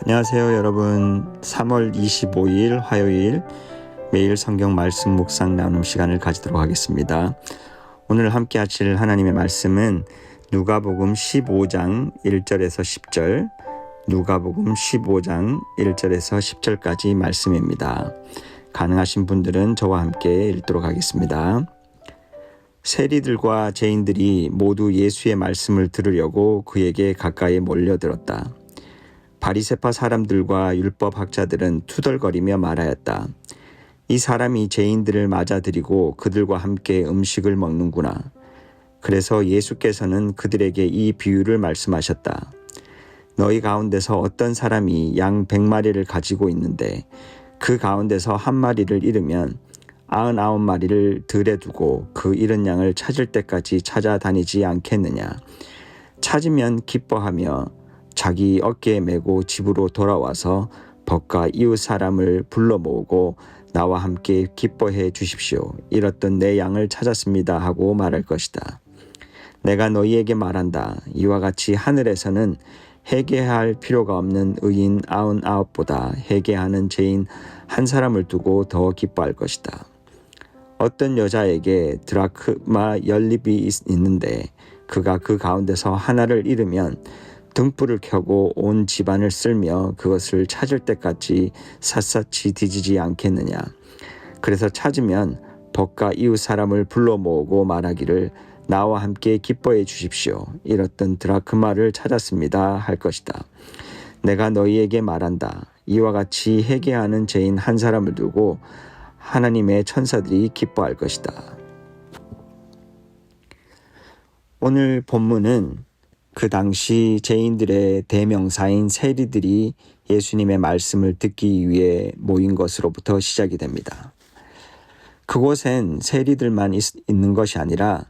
안녕하세요 여러분. 3월 25일 화요일 매일 성경 말씀 묵상 나눔 시간을 가지도록 하겠습니다. 오늘 함께 하실 하나님의 말씀은 누가복음 15장 1절에서 10절, 누가복음 15장 1절에서 10절까지 말씀입니다. 가능하신 분들은 저와 함께 읽도록 하겠습니다. 세리들과 죄인들이 모두 예수의 말씀을 들으려고 그에게 가까이 몰려들었다. 바리새파 사람들과 율법학자들은 투덜거리며 말하였다. 이 사람이 죄인들을 맞아들이고 그들과 함께 음식을 먹는구나. 그래서 예수께서는 그들에게 이 비유를 말씀하셨다. 너희 가운데서 어떤 사람이 양 100마리를 가지고 있는데 그 가운데서 한 마리를 잃으면 99마리를 들에 두고 그 잃은 양을 찾을 때까지 찾아다니지 않겠느냐. 찾으면 기뻐하며 자기 어깨에 메고 집으로 돌아와서 벗과 이웃 사람을 불러 모으고 나와 함께 기뻐해 주십시오. 잃었던 내 양을 찾았습니다 하고 말할 것이다. 내가 너희에게 말한다. 이와 같이 하늘에서는 회개할 필요가 없는 의인 99보다 회개하는 죄인 한 사람을 두고 더 기뻐할 것이다. 어떤 여자에게 드라크마 연립이 있는데 그가 그 가운데서 하나를 잃으면 등불을 켜고 온 집안을 쓸며 그것을 찾을 때까지 샅샅이 뒤지지 않겠느냐. 그래서 찾으면 벗과 이웃 사람을 불러 모으고 말하기를 나와 함께 기뻐해 주십시오. 잃었던 드라크마를 찾았습니다 할 것이다. 내가 너희에게 말한다. 이와 같이 회개하는 죄인 한 사람을 두고 하나님의 천사들이 기뻐할 것이다. 오늘 본문은 그 당시 죄인들의 대명사인 세리들이 예수님의 말씀을 듣기 위해 모인 것으로부터 시작이 됩니다. 그곳엔 세리들만 있는 것이 아니라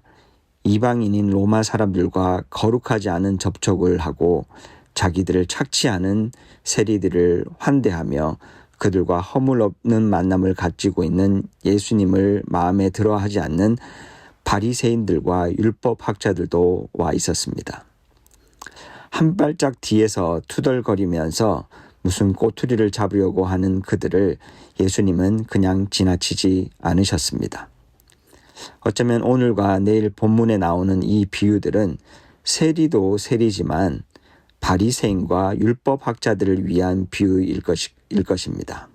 이방인인 로마 사람들과 거룩하지 않은 접촉을 하고 자기들을 착취하는 세리들을 환대하며 그들과 허물없는 만남을 가지고 있는 예수님을 마음에 들어하지 않는 바리새인들과 율법학자들도 와 있었습니다. 한 발짝 뒤에서 투덜거리면서 무슨 꼬투리를 잡으려고 하는 그들을 예수님은 그냥 지나치지 않으셨습니다. 어쩌면 오늘과 내일 본문에 나오는 이 비유들은 세리도 세리지만 바리새인과 율법학자들을 위한 비유일 것입니다.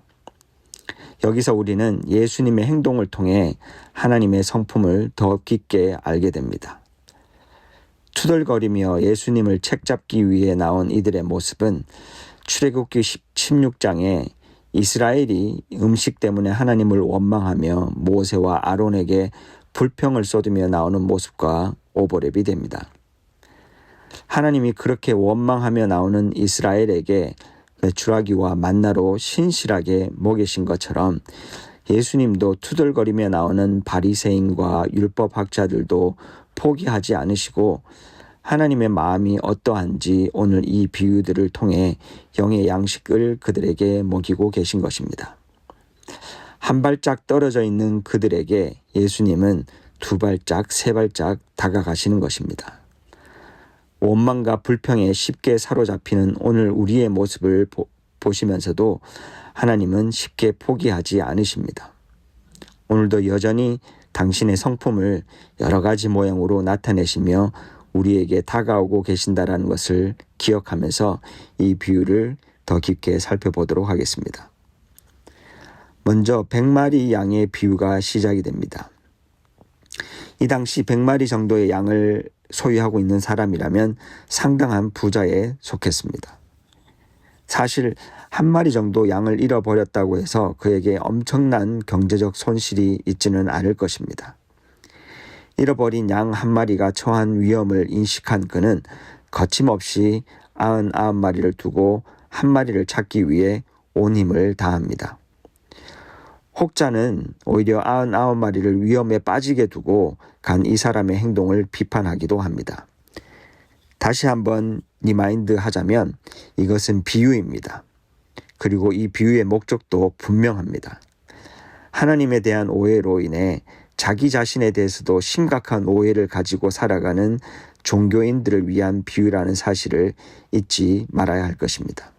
여기서 우리는 예수님의 행동을 통해 하나님의 성품을 더 깊게 알게 됩니다. 투덜거리며 예수님을 책잡기 위해 나온 이들의 모습은 출애굽기 16장에 이스라엘이 음식 때문에 하나님을 원망하며 모세와 아론에게 불평을 쏟으며 나오는 모습과 오버랩이 됩니다. 하나님이 그렇게 원망하며 나오는 이스라엘에게 메추라기와 만나로 신실하게 먹이신 것처럼 예수님도 투덜거리며 나오는 바리새인과 율법학자들도 포기하지 않으시고 하나님의 마음이 어떠한지 오늘 이 비유들을 통해 영의 양식을 그들에게 먹이고 계신 것입니다. 한 발짝 떨어져 있는 그들에게 예수님은 두 발짝, 세 발짝 다가가시는 것입니다. 원망과 불평에 쉽게 사로잡히는 오늘 우리의 모습을 보시면서도 하나님은 쉽게 포기하지 않으십니다. 오늘도 여전히 당신의 성품을 여러 가지 모양으로 나타내시며 우리에게 다가오고 계신다라는 것을 기억하면서 이 비유를 더 깊게 살펴보도록 하겠습니다. 먼저 100마리 양의 비유가 시작이 됩니다. 이 당시 100마리 정도의 양을 소유하고 있는 사람이라면 상당한 부자에 속했습니다. 사실 한 마리 정도 양을 잃어버렸다고 해서 그에게 엄청난 경제적 손실이 있지는 않을 것입니다. 잃어버린 양 한 마리가 처한 위험을 인식한 그는 거침없이 99마리를 두고 한 마리를 찾기 위해 온 힘을 다합니다. 혹자는 오히려 99마리를 위험에 빠지게 두고 간 이 사람의 행동을 비판하기도 합니다. 다시 한번 리마인드 하자면 이것은 비유입니다. 그리고 이 비유의 목적도 분명합니다. 하나님에 대한 오해로 인해 자기 자신에 대해서도 심각한 오해를 가지고 살아가는 종교인들을 위한 비유라는 사실을 잊지 말아야 할 것입니다.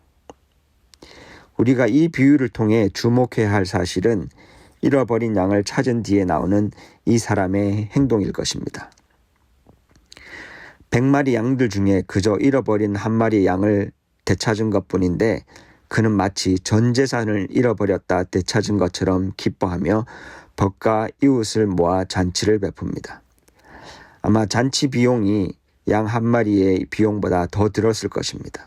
우리가 이 비유를 통해 주목해야 할 사실은 잃어버린 양을 찾은 뒤에 나오는 이 사람의 행동일 것입니다. 100마리 양들 중에 그저 잃어버린 한 마리의 양을 되찾은 것뿐인데 그는 마치 전 재산을 잃어버렸다 되찾은 것처럼 기뻐하며 벗과 이웃을 모아 잔치를 베풉니다. 아마 잔치 비용이 양 한 마리의 비용보다 더 들었을 것입니다.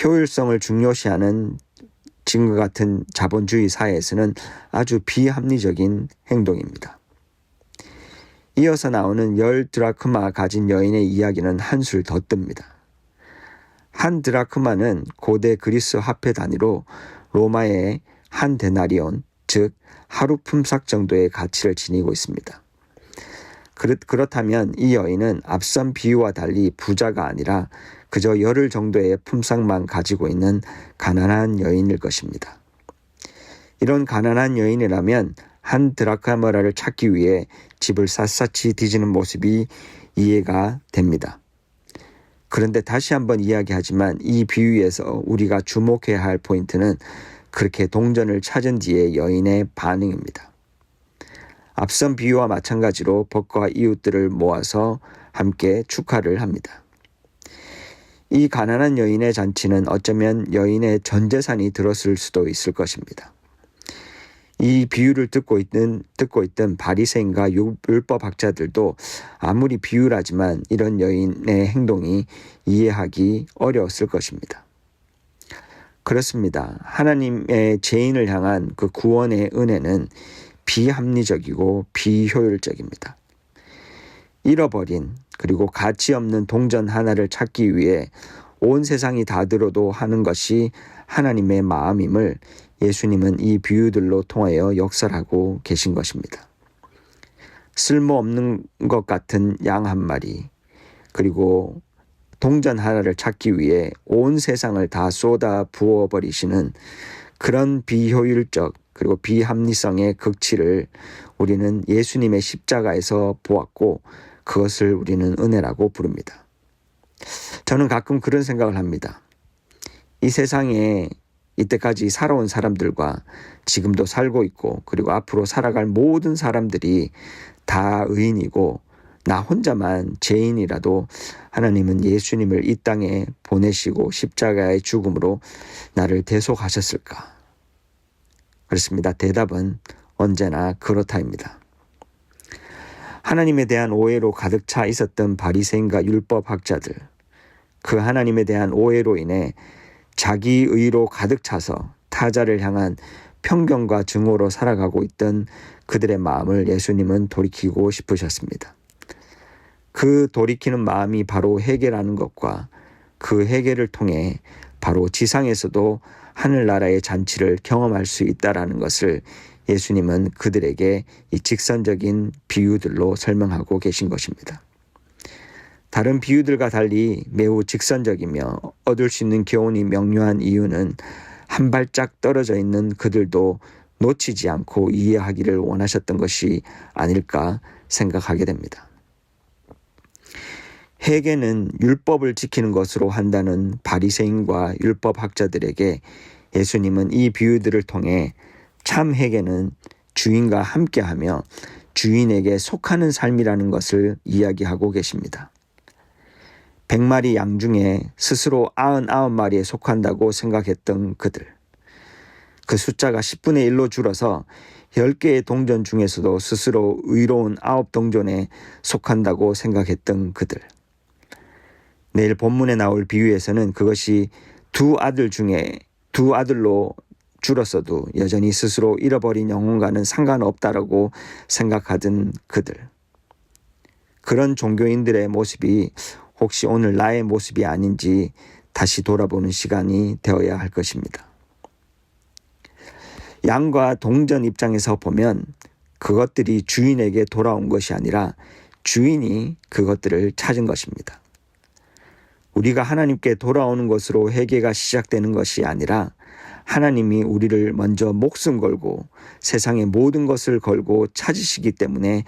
효율성을 중요시하는 지금과 같은 자본주의 사회에서는 아주 비합리적인 행동입니다. 이어서 나오는 10드라크마 가진 여인의 이야기는 한술 더 뜹니다. 한 드라크마는 고대 그리스 화폐 단위로 로마의 한 데나리온, 즉 하루 품삯 정도의 가치를 지니고 있습니다. 그렇다면 이 여인은 앞선 비유와 달리 부자가 아니라 그저 열흘 정도의 품삯만 가지고 있는 가난한 여인일 것입니다. 이런 가난한 여인이라면 한 드라크마를 찾기 위해 집을 샅샅이 뒤지는 모습이 이해가 됩니다. 그런데 다시 한번 이야기하지만 이 비유에서 우리가 주목해야 할 포인트는 그렇게 동전을 찾은 뒤의 여인의 반응입니다. 앞선 비유와 마찬가지로 벗과 이웃들을 모아서 함께 축하를 합니다. 이 가난한 여인의 잔치는 어쩌면 여인의 전 재산이 들었을 수도 있을 것입니다. 이 비유를 듣고 있던 바리새인과 율법학자들도 아무리 비유라지만 이런 여인의 행동이 이해하기 어려웠을 것입니다. 그렇습니다. 하나님의 죄인을 향한 그 구원의 은혜는 비합리적이고 비효율적입니다. 잃어버린 그리고 가치 없는 동전 하나를 찾기 위해 온 세상이 다 들어도 하는 것이 하나님의 마음임을 예수님은 이 비유들로 통하여 역설하고 계신 것입니다. 쓸모없는 것 같은 양 한 마리, 그리고 동전 하나를 찾기 위해 온 세상을 다 쏟아 부어버리시는 그런 비효율적 그리고 비합리성의 극치를 우리는 예수님의 십자가에서 보았고 그것을 우리는 은혜라고 부릅니다. 저는 가끔 그런 생각을 합니다. 이 세상에 이때까지 살아온 사람들과 지금도 살고 있고 그리고 앞으로 살아갈 모든 사람들이 다 의인이고 나 혼자만 죄인이라도 하나님은 예수님을 이 땅에 보내시고 십자가의 죽음으로 나를 대속하셨을까? 그렇습니다. 대답은 언제나 그렇다입니다. 하나님에 대한 오해로 가득 차 있었던 바리새인과 율법학자들, 그 하나님에 대한 오해로 인해 자기 의로 가득 차서 타자를 향한 편견과 증오로 살아가고 있던 그들의 마음을 예수님은 돌이키고 싶으셨습니다. 그 돌이키는 마음이 바로 회개라는 것과 그 회개를 통해 바로 지상에서도 하늘나라의 잔치를 경험할 수 있다라는 것을 예수님은 그들에게 이 직선적인 비유들로 설명하고 계신 것입니다. 다른 비유들과 달리 매우 직선적이며 얻을 수 있는 교훈이 명료한 이유는 한 발짝 떨어져 있는 그들도 놓치지 않고 이해하기를 원하셨던 것이 아닐까 생각하게 됩니다. 회개는 율법을 지키는 것으로 한다는 바리새인과 율법학자들에게 예수님은 이 비유들을 통해 참 회개는 주인과 함께하며 주인에게 속하는 삶이라는 것을 이야기하고 계십니다. 100마리 양 중에 스스로 99마리에 속한다고 생각했던 그들. 그 숫자가 10분의 1로 줄어서 10개의 동전 중에서도 스스로 의로운 9동전에 속한다고 생각했던 그들. 내일 본문에 나올 비유에서는 그것이 두 아들로 줄었어도 여전히 스스로 잃어버린 영혼과는 상관없다라고 생각하던 그들. 그런 종교인들의 모습이 혹시 오늘 나의 모습이 아닌지 다시 돌아보는 시간이 되어야 할 것입니다. 양과 동전 입장에서 보면 그것들이 주인에게 돌아온 것이 아니라 주인이 그것들을 찾은 것입니다. 우리가 하나님께 돌아오는 것으로 회개가 시작되는 것이 아니라 하나님이 우리를 먼저 목숨 걸고 세상의 모든 것을 걸고 찾으시기 때문에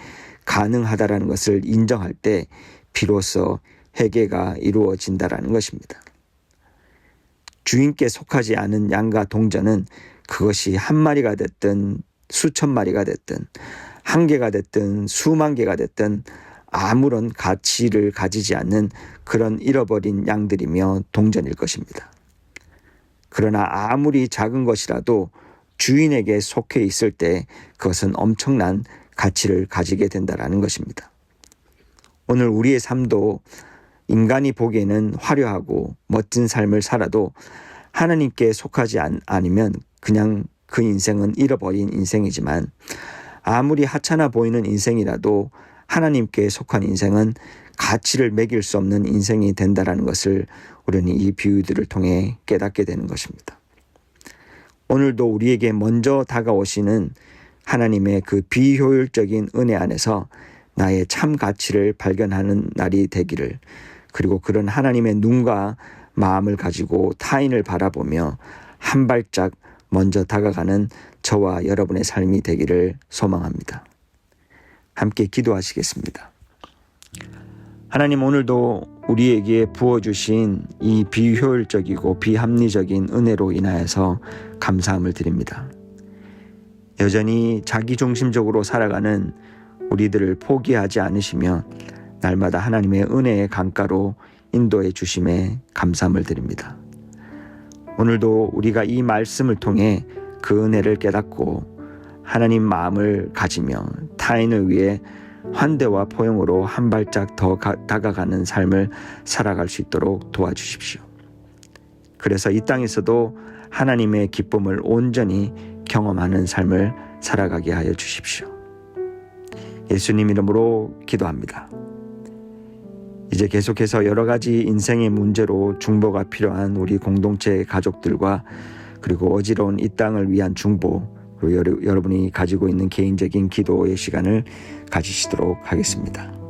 가능하다라는 것을 인정할 때 비로소 회개가 이루어진다라는 것입니다. 주인께 속하지 않은 양과 동전은 그것이 한 마리가 됐든 수천 마리가 됐든 한 개가 됐든 수만 개가 됐든 아무런 가치를 가지지 않는 그런 잃어버린 양들이며 동전일 것입니다. 그러나 아무리 작은 것이라도 주인에게 속해 있을 때 그것은 엄청난 가치를 가지게 된다는 것입니다. 오늘 우리의 삶도 인간이 보기에는 화려하고 멋진 삶을 살아도 하나님께 속하지 않으면 그냥 그 인생은 잃어버린 인생이지만 아무리 하찮아 보이는 인생이라도 하나님께 속한 인생은 가치를 매길 수 없는 인생이 된다는 것을 우리는 이 비유들을 통해 깨닫게 되는 것입니다. 오늘도 우리에게 먼저 다가오시는 하나님의 그 비효율적인 은혜 안에서 나의 참 가치를 발견하는 날이 되기를, 그리고 그런 하나님의 눈과 마음을 가지고 타인을 바라보며 한 발짝 먼저 다가가는 저와 여러분의 삶이 되기를 소망합니다. 함께 기도하시겠습니다. 하나님, 오늘도 우리에게 부어주신 이 비효율적이고 비합리적인 은혜로 인하여서 감사함을 드립니다. 여전히 자기중심적으로 살아가는 우리들을 포기하지 않으시며 날마다 하나님의 은혜의 강가로 인도해 주심에 감사함을 드립니다. 오늘도 우리가 이 말씀을 통해 그 은혜를 깨닫고 하나님 마음을 가지며 타인을 위해 환대와 포용으로 한 발짝 더 다가가는 삶을 살아갈 수 있도록 도와주십시오. 그래서 이 땅에서도 하나님의 기쁨을 온전히 경험하는 삶을 살아가게 하여 주십시오. 예수님 이름으로 기도합니다. 이제 계속해서 여러 가지 인생의 문제로 중보가 필요한 우리 공동체 가족들과 그리고 어지러운 이 땅을 위한 중보, 그리고 여러분이 가지고 있는 개인적인 기도의 시간을 가지시도록 하겠습니다.